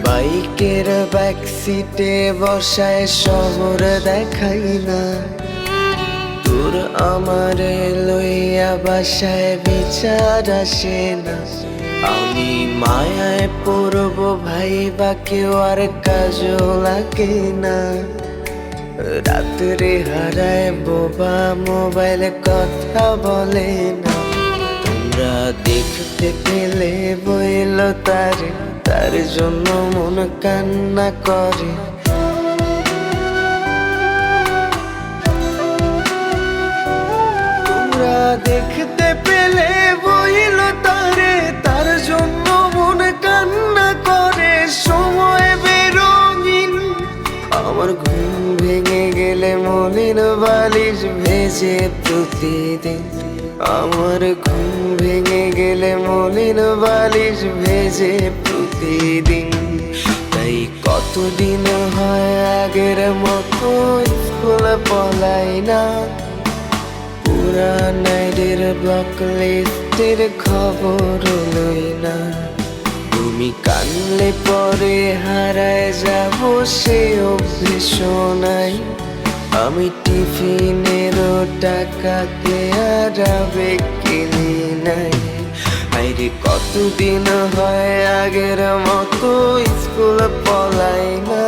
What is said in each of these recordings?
বাইকের ব্যাক সিটে বসায় শহর দেখাই না, তোর আমারে লইয়া বাসায় বিচার আসে না। আমি মায়ায় পড়ব ভাই বা কেউ আর কাজও লাগে না। রাত্রে হারায় বোবা মোবাইলে কথা বলে না। তোমরা দেখতে পেলে বইল তারে, তার জন্য মন কান্না করে। তোমরা দেখতে পেলে বইল তারে, তার জন্য মন কান্না করে। সময় বেরঙিন আমার ঘুম ভেঙে গেলে মলিন বালিশ ভেজে প্রতিদিন। আমার ঘুম ভেঙে গেলে মলিন বালিশ ভেজে প্রতিদিন। তাই কতদিন হয় আগের মতো স্কুল পলাই না, পুরান আইডির ব্লক লিস্টের খবর লই না। তুমি কানলে পরে হারায় যাব সে অভ্যেস নাই। আমি টিফিনেরও টাকাতে আর আবেগ কিনি নাই। আইরে কতদিন হয় আগের মতো স্কুল পলাই না,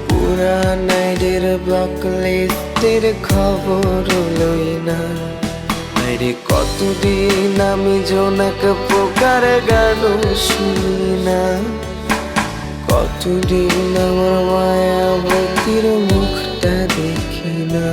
পুরান আইডির ব্লক লিস্টের খবর লই না। আরে কতদিন আমি জোনাক পোকার গানও শুনি না, কতদিন আমার মায়াবতীর মুখটা দেখি না।